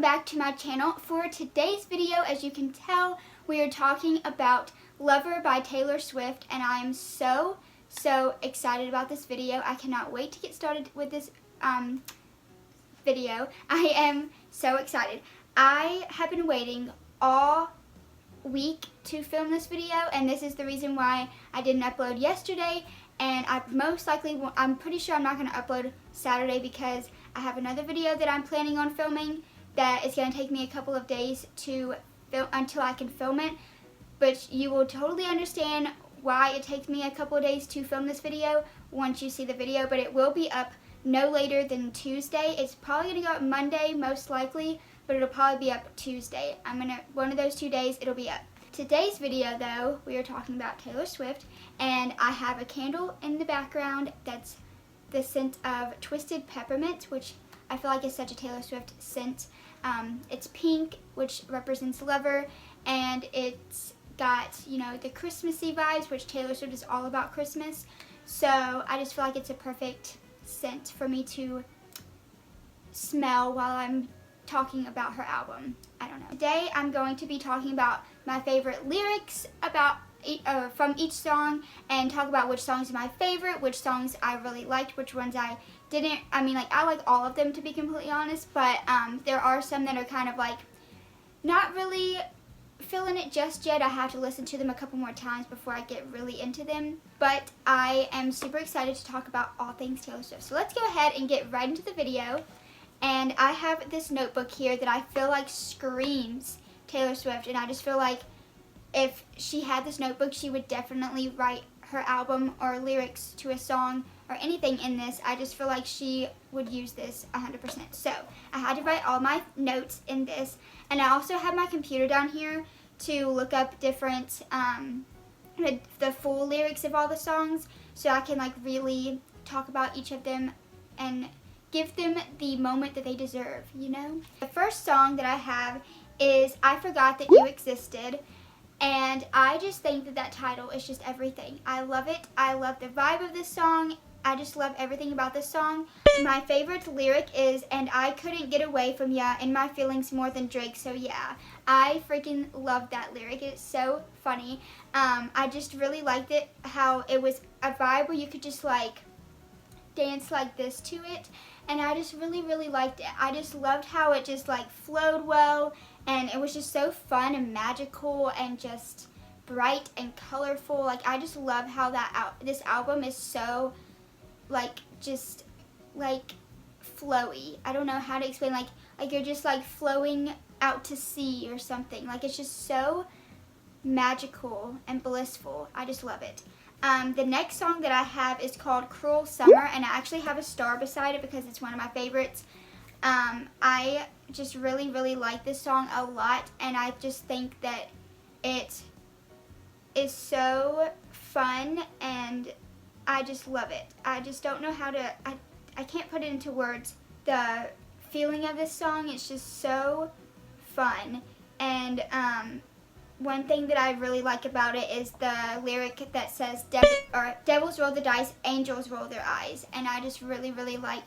back to my channel. For today's video, as you can tell, we are talking about Lover by Taylor Swift, and I'm so excited about this video. I cannot wait to get started with this video. I am so excited. I have been waiting all week to film this video, and this is the reason why I didn't upload yesterday, and I'm pretty sure I'm not going to upload Saturday because I have another video that I'm planning on filming that is going to take me a couple of days to film until I can film it, but you will totally understand why it takes me a couple of days to film this video once you see the video. But it will be up no later than Tuesday. It's probably going to go up Monday most likely, but it'll probably be up Tuesday. One of those 2 days it'll be up. Today's video though, we are talking about Taylor Swift, and I have a candle in the background that's the scent of Twisted Peppermint, which I feel like is such a Taylor Swift scent. It's pink, which represents Lover, and it's got, you know, the Christmassy vibes, which Taylor Swift is all about Christmas. So I just feel like it's a perfect scent for me to smell while I'm talking about her album. I don't know. Today I'm going to be talking about my favorite lyrics from each song, and talk about which songs are my favorite, which songs I really liked, which ones I didn't. I like all of them, to be completely honest, but there are some that are kind of like not really feeling it just yet. I have to listen to them a couple more times before I get really into them, but I am super excited to talk about all things Taylor Swift. So let's go ahead and get right into the video. And I have this notebook here that I feel like screams Taylor Swift, and I just feel like if she had this notebook, she would definitely write her album or lyrics to a song or anything in this. I just feel like she would use this 100%. So I had to write all my notes in this, and I also have my computer down here to look up different, the full lyrics of all the songs, so I can like really talk about each of them and give them the moment that they deserve, you know? The first song that I have is I Forgot That You Existed. And I just think that that title is just everything. I love it. I love the vibe of this song. I just love everything about this song. My favorite lyric is, and I couldn't get away from ya, in my feelings more than Drake, so yeah. I freaking love that lyric. It's so funny. I just really liked it, how it was a vibe where you could just like dance like this to it. And I just really liked it. I just loved how it just like flowed well, and it was just so fun and magical and just bright and colorful. Like, I just love how this album is so like just like flowy. I don't know how to explain, like you're just like flowing out to sea or something. Like, it's just so magical and blissful. I just love it. The next song that I have is called Cruel Summer, and I actually have a star beside it because it's one of my favorites. I just really like this song a lot, and I just think that it is so fun, and I just love it. I just don't know how to, I can't put it into words. The feeling of this song is just so fun, and one thing that I really like about it is the lyric that says, devils roll the dice, angels roll their eyes. And I just really like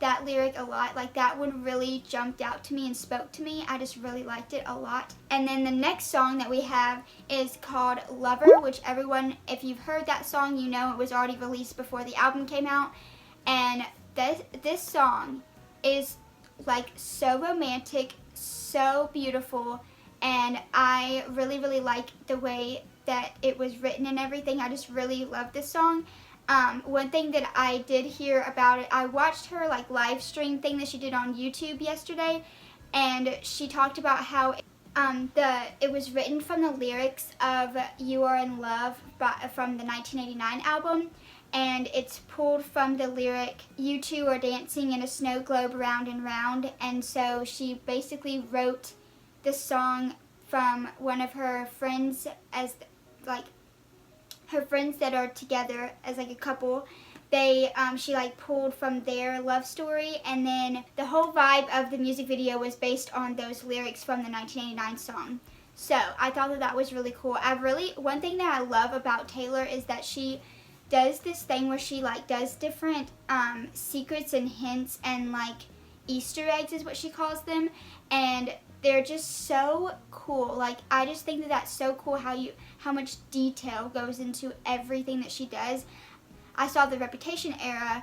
that lyric a lot. Like, that one really jumped out to me and spoke to me. I just really liked it a lot. And then the next song that we have is called Lover, which everyone, if you've heard that song, you know it was already released before the album came out. And this song is like so romantic, so beautiful, and I really like the way that it was written and everything. I just really love this song. One thing that I did hear about it, I watched her like live stream thing that she did on YouTube yesterday, and she talked about how it was written from the lyrics of You Are in Love from the 1989 album, and it's pulled from the lyric You Two Are Dancing in a Snow Globe Round and Round. And so she basically wrote the song from one of her friends, as like her friends that are together as like a couple. She like pulled from their love story, and then the whole vibe of the music video was based on those lyrics from the 1989 song. So I thought that was really cool. One thing that I love about Taylor is that she does this thing where she like does different secrets and hints, and like Easter eggs is what she calls them, and they're just so cool. Like, I just think that that's so cool how much detail goes into everything that she does. I saw the Reputation era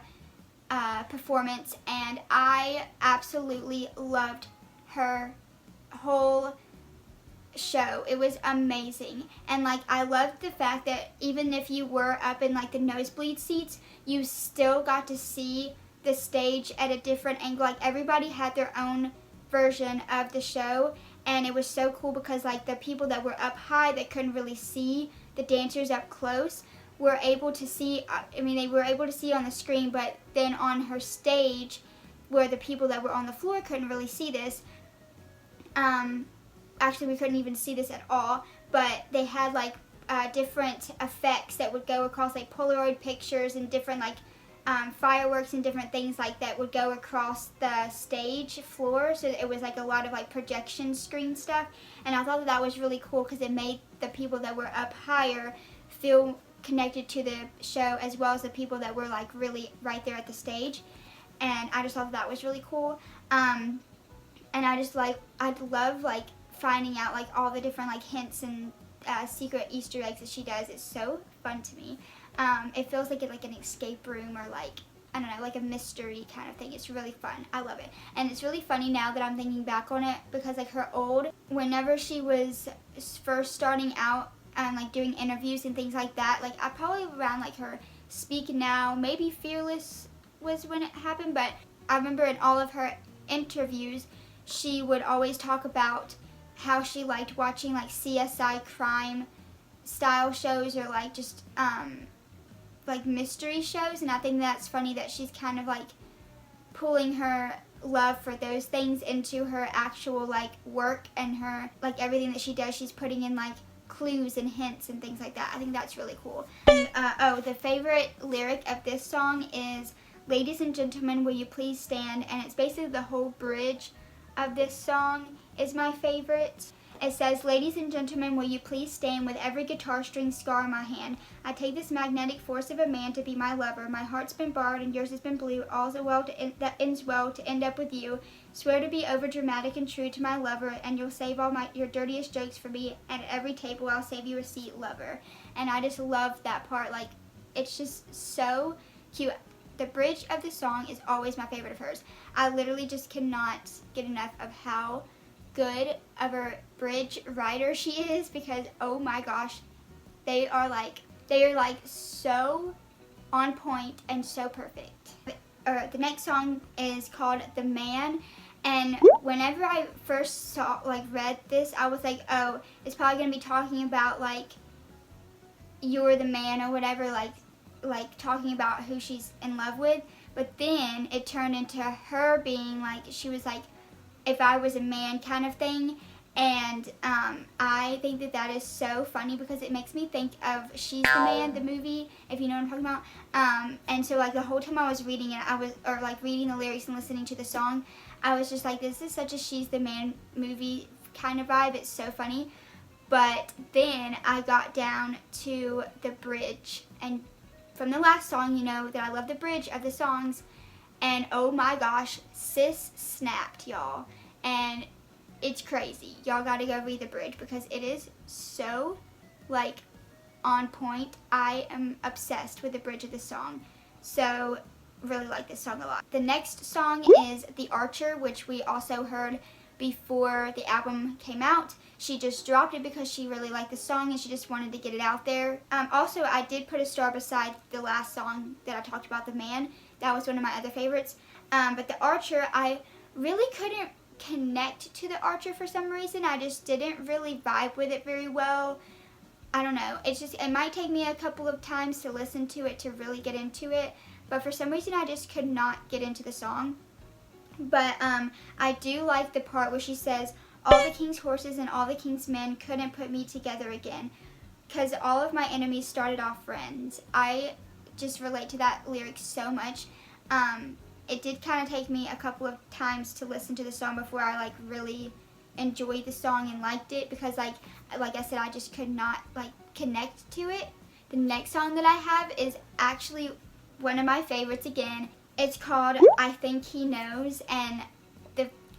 performance, and I absolutely loved her whole show. It was amazing. And like, I loved the fact that even if you were up in like the nosebleed seats, you still got to see the stage at a different angle. Like, everybody had their own version of the show, and it was so cool because like the people that were up high that couldn't really see the dancers up close were able to see, they were able to see on the screen, but then on her stage where the people that were on the floor couldn't really see this, actually we couldn't even see this at all, but they had like different effects that would go across, like Polaroid pictures and different like fireworks and different things like that would go across the stage floor, so it was like a lot of like projection screen stuff, and I thought that was really cool because it made the people that were up higher feel connected to the show as well as the people that were like really right there at the stage, and I just thought that was really cool. And I'd love like finding out like all the different like hints and secret Easter eggs that she does. It's so fun to me. It feels like an escape room, or like, I don't know, like a mystery kind of thing. It's really fun. I love it. And it's really funny now that I'm thinking back on it, because like whenever she was first starting out and like doing interviews and things like that, like I probably around like her Speak Now, maybe Fearless was when it happened, but I remember in all of her interviews she would always talk about how she liked watching like CSI crime style shows, or like just like mystery shows, and I think that's funny that she's kind of like pulling her love for those things into her actual like work, and her like everything that she does, she's putting in like clues and hints and things like that. I think that's really cool. And the favorite lyric of this song is "Ladies and gentlemen, will you please stand?" and it's basically the whole bridge of this song is my favorite. It says, "Ladies and gentlemen, will you please stand with every guitar string scar in my hand? I take this magnetic force of a man to be my lover. My heart's been barred and yours has been blue. All's well that ends well to end up with you. Swear to be over dramatic and true to my lover, and you'll save all your dirtiest jokes for me. And at every table I'll save you a seat, lover." And I just love that part. Like, it's just so cute. The bridge of the song is always my favorite of hers. I literally just cannot get enough of how good of a bridge writer she is, because oh my gosh, they are like so on point and so perfect. The next song is called "The Man," and whenever I first read this, I was like, oh, it's probably gonna be talking about like "You're the Man" or whatever, like talking about who she's in love with. But then it turned into her being like, she was like, if I was a man kind of thing. And I think that is so funny, because it makes me think of She's the Man, the movie, if you know what I'm talking about. And so like the whole time I was reading it, reading the lyrics and listening to the song, I was just like, this is such a She's the Man movie kind of vibe. It's so funny. But then I got down to the bridge, and from the last song, you know that I love the bridge of the songs, and oh my gosh, sis snapped, y'all. And it's crazy. Y'all gotta go read the bridge, because it is so like on point. I am obsessed with the bridge of the song. So really like this song a lot. The next song is "The Archer," which we also heard before the album came out. She just dropped it because she really liked the song and she just wanted to get it out there. Also, I did put a star beside the last song that I talked about, "The Man." That was one of my other favorites. But "The Archer," I really couldn't connect to "The Archer" for some reason. I just didn't really vibe with it very well. I don't know. It might take me a couple of times to listen to it to really get into it. But for some reason, I just could not get into the song. But I do like the part where she says, "All the king's horses and all the king's men couldn't put me together again, 'cause all of my enemies started off friends." I just relate to that lyric so much. It did kind of take me a couple of times to listen to the song before I like really enjoyed the song and liked it, because like I said, I just could not like connect to it. The next song that I have is actually one of my favorites again. It's called "I Think He Knows," and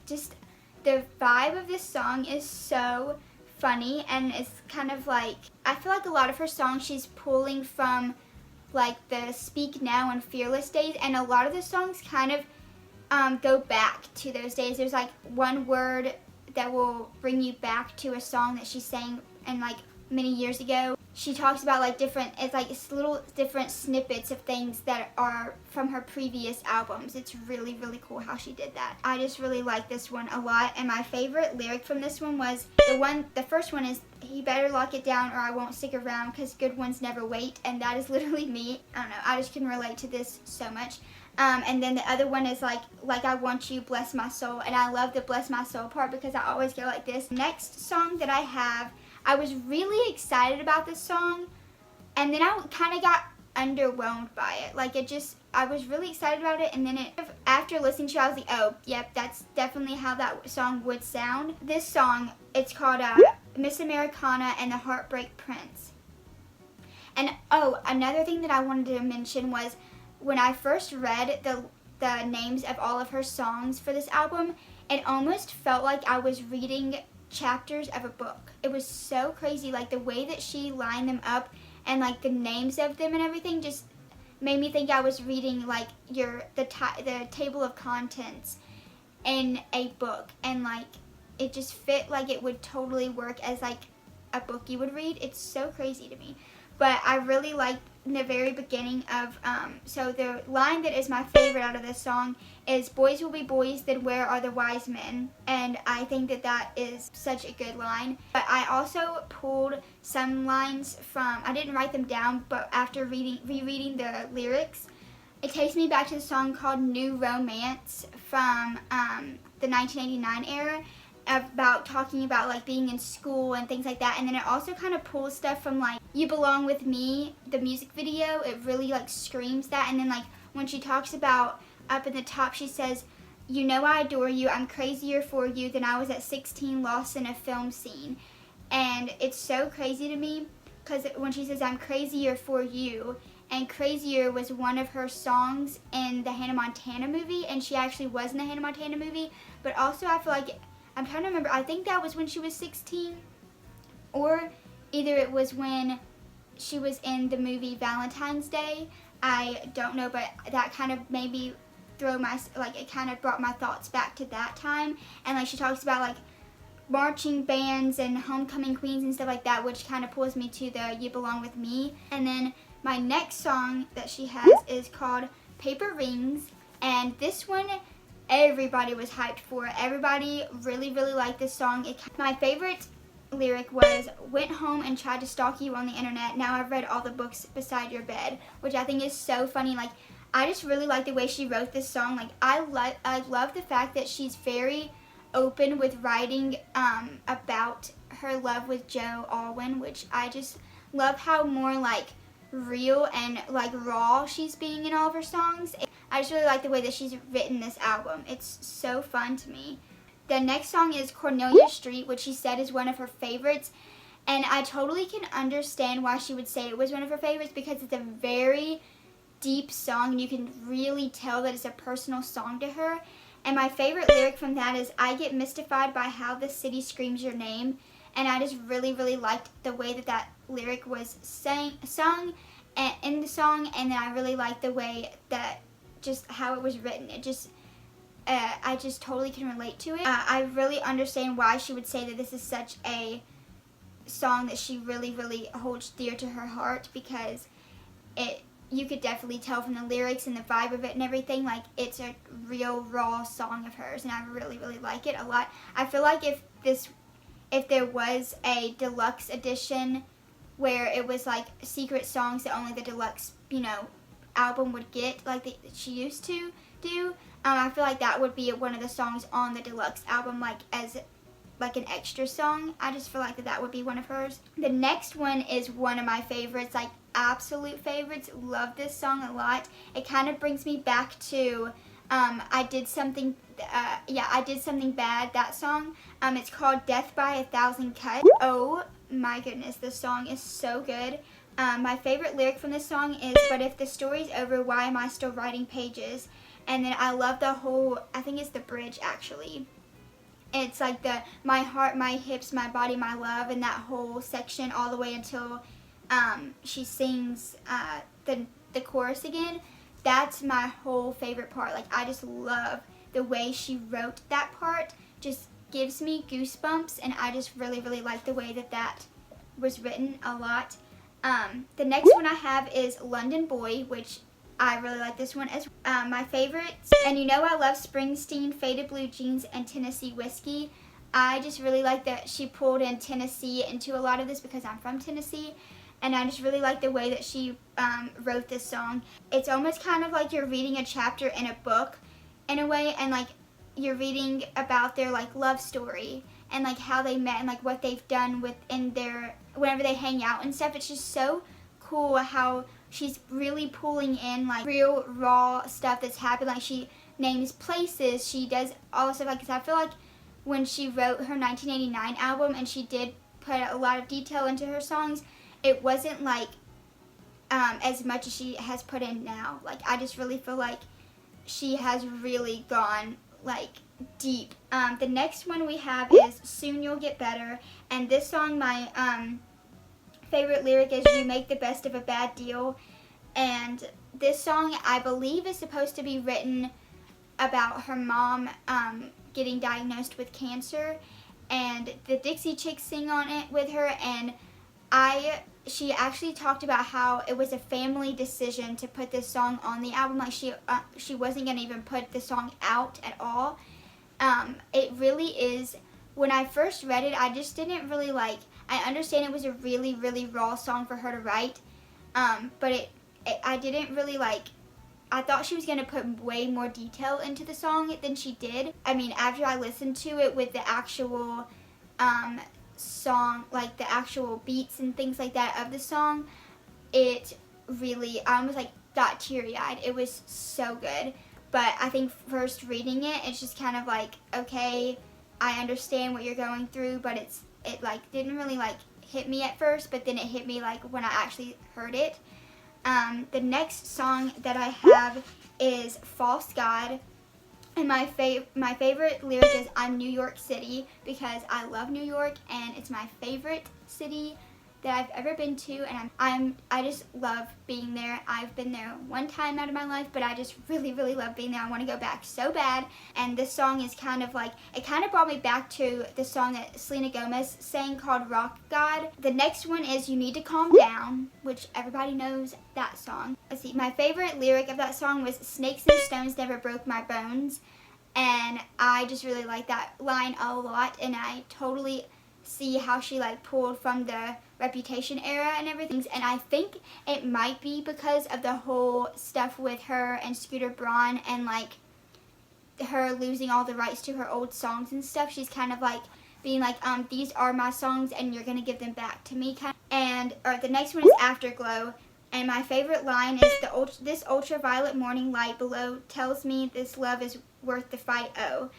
just the vibe of this song is so funny, and it's kind of like, I feel like a lot of her songs she's pulling from like the Speak Now and Fearless days, and a lot of the songs kind of go back to those days. There's like one word that will bring you back to a song that she sang in like many years ago. She talks about like it's little different snippets of things that are from her previous albums. It's really, really cool how she did that. I just really like this one a lot, and my favorite lyric from this one was the first one is, "He better lock it down or I won't stick around, 'cause good ones never wait," and that is literally me. I don't know, I just can relate to this so much. And then the other one is like "I want you, bless my soul," and I love the bless my soul part because I always go like this. Next song that I have, I was really excited about this song, and then I kind of got underwhelmed by it. Like I was really excited about it, and then after listening to it, I was like, oh, yep, that's definitely how that song would sound. This song, it's called Miss Americana and the Heartbreak Prince. And oh, another thing that I wanted to mention was when I first read the names of all of her songs for this album, it almost felt like I was reading chapters of a book. It was so crazy, like the way that she lined them up and like the names of them and everything just made me think I was reading like the table of contents in a book, and like it just fit like it would totally work as like a book you would read. It's so crazy to me. But I really liked the very beginning of, so the line that is my favorite out of this song is, "Boys will be boys, then where are the wise men?" And I think that that is such a good line. But I also pulled some lines from, I didn't write them down, but after rereading the lyrics, it takes me back to the song called "New Romance" from the 1989 era, about talking about like being in school and things like that. And then it also kind of pulls stuff from like "You Belong With Me," the music video. It really like screams that. And then like when she talks about up in the top, she says, "You know I adore you, I'm crazier for you than I was at 16 lost in a film scene." And it's so crazy to me because when she says "I'm crazier for you," and "Crazier" was one of her songs in the Hannah Montana movie, and she actually was in the Hannah Montana movie. But also I feel like, I'm trying to remember, I think that was when she was 16, or either it was when she was in the movie Valentine's Day. I don't know, but that kind of made me it kind of brought my thoughts back to that time. And like she talks about like marching bands and homecoming queens and stuff like that, which kind of pulls me to the "You Belong With Me." And then my next song that she has is called "Paper Rings," and this one everybody was hyped for. Everybody really, really liked this song. My favorite lyric was, "Went home and tried to stalk you on the internet. Now I've read all the books beside your bed," which I think is so funny. Like, I just really like the way she wrote this song. Like, I love the fact that she's very open with writing about her love with Joe Alwyn, which I just love how more like real and like raw she's being in all of her songs. I just really like the way that she's written this album. It's so fun to me. The next song is "Cornelia Street," which she said is one of her favorites. And I totally can understand why she would say it was one of her favorites, because it's a very deep song and you can really tell that it's a personal song to her. And my favorite lyric from that is, "I get mystified by how the city screams your name." And I just really, really liked the way that that lyric was sung in the song. And then I really liked the way that just how it was written. It just, I just totally can relate to it. I really understand why she would say that this is such a song that she really, really holds dear to her heart, because you could definitely tell from the lyrics and the vibe of it and everything, like it's a real raw song of hers, and I really, really like it a lot. I feel like if there was a deluxe edition where it was like secret songs that only the deluxe, album would get, like she used to do, I feel like that would be one of the songs on the deluxe album, like as like an extra song. I just feel like that would be one of hers. The next one is one of my favorites, like absolute favorites. Love this song a lot. It kind of brings me back to I Did Something Bad, that song. It's called "Death by a Thousand Cuts." Oh my goodness, this song is so good. My favorite lyric from this song is, "But if the story's over, why am I still writing pages?" And then I love the whole, I think it's the bridge actually. It's like the my heart, my hips, my body, my love, and that whole section all the way until she sings the chorus again. That's my whole favorite part. Like, I just love the way she wrote that part. Just gives me goosebumps, and I just really, really like the way that was written a lot. The next one I have is London Boy, which I really like this one as my favorites. And you know I love Springsteen, Faded Blue Jeans, and Tennessee Whiskey. I just really like that she pulled in Tennessee into a lot of this because I'm from Tennessee. And I just really like the way that she wrote this song. It's almost kind of like you're reading a chapter in a book in a way, and like you're reading about their like love story and like how they met and like what they've done within their, whenever they hang out and stuff. It's just so cool how she's really pulling in like real raw stuff that's happened. Like, she names places, she does all stuff like, 'cause I feel like when she wrote her 1989 album and she did put a lot of detail into her songs, it wasn't like as much as she has put in now. Like, I just really feel like she has really gone like deep. The next one we have is Soon You'll Get Better, and this song, my favorite lyric is "You make the best of a bad deal." And this song, I believe, is supposed to be written about her mom getting diagnosed with cancer, and the Dixie Chicks sing on it with her. And she actually talked about how it was a family decision to put this song on the album. Like, she wasn't gonna even put the song out at all. It really is. When I first read it, I just didn't really like. I understand it was a really, really raw song for her to write, but I didn't really like. I thought she was gonna put way more detail into the song than she did. I mean, after I listened to it with the actual song, like the actual beats and things like that of the song, it really, I almost like got teary-eyed. It was so good. But I think first reading it, it's just kind of like, okay, I understand what you're going through, but it like didn't really like hit me at first, but then it hit me like when I actually heard it. The next song that I have is False God. And my favorite lyric is "I'm New York City," because I love New York and it's my favorite city that I've ever been to, and I just love being there. I've been there one time out of my life, but I just really, really love being there. I want to go back so bad. And this song is kind of like, it kind of brought me back to the song that Selena Gomez sang called Rock God. The next one is You Need to Calm Down, which everybody knows that song. Let's see, my favorite lyric of that song was "Snakes and stones never broke my bones." And I just really like that line a lot, and I totally see how she like pulled from the Reputation era and everything. And I think it might be because of the whole stuff with her and Scooter Braun and like her losing all the rights to her old songs and stuff. She's kind of like being like, these are my songs and you're gonna give them back to me, kind of. And the next one is Afterglow. And my favorite line is this ultraviolet morning light below tells me this love is worth the fight, oh.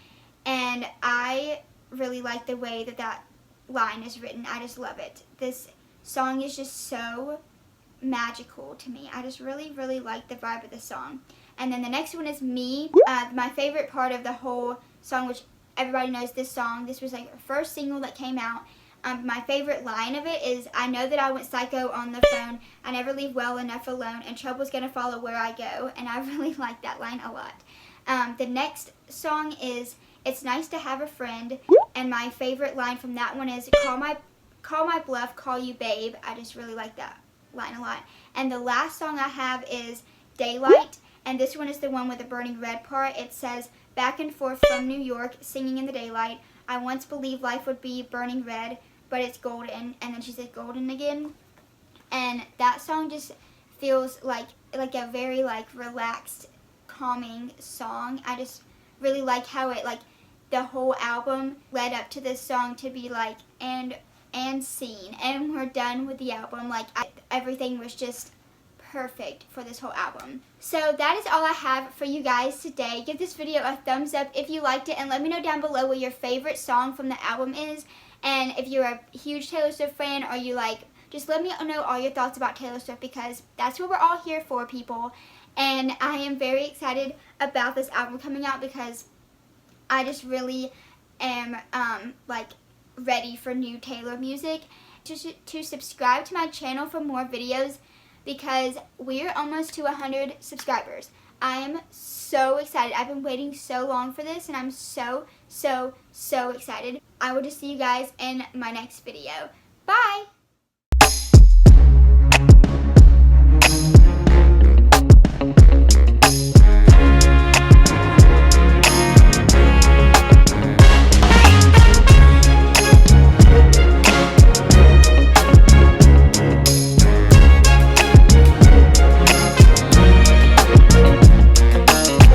And I really like the way that line is written. I just love it. This song is just so magical to me. I just really, really like the vibe of the song. And then the next one is Me. My favorite part of the whole song, which everybody knows this song. This was like the first single that came out. My favorite line of it is, I know that I went psycho on the phone. I never leave well enough alone, and trouble's gonna follow where I go. And I really like that line a lot. The next song is It's Nice to Have a Friend, and my favorite line from that one is call my bluff, call you babe. I just really like that line a lot. And the last song I have is Daylight, and this one is the one with the burning red part. It says, back and forth from New York, singing in the daylight. I once believed life would be burning red, but it's golden. And then she said golden again. And that song just feels like a very like relaxed, calming song. I just really like how it like the whole album led up to this song to be like and scene, and we're done with the album. Like everything was just perfect for this whole album. So that is all I have for you guys today. Give this video a thumbs up if you liked it, and let me know down below what your favorite song from the album is. And if you're a huge Taylor Swift fan, or you like, just let me know all your thoughts about Taylor Swift, because that's what we're all here for, people. And I am very excited about this album coming out, because I just really am like ready for new Taylor music, to subscribe to my channel for more videos, because we're almost to 100 subscribers. I am so excited. I've been waiting so long for this, and I'm so excited. I will just see you guys in my next video. Bye!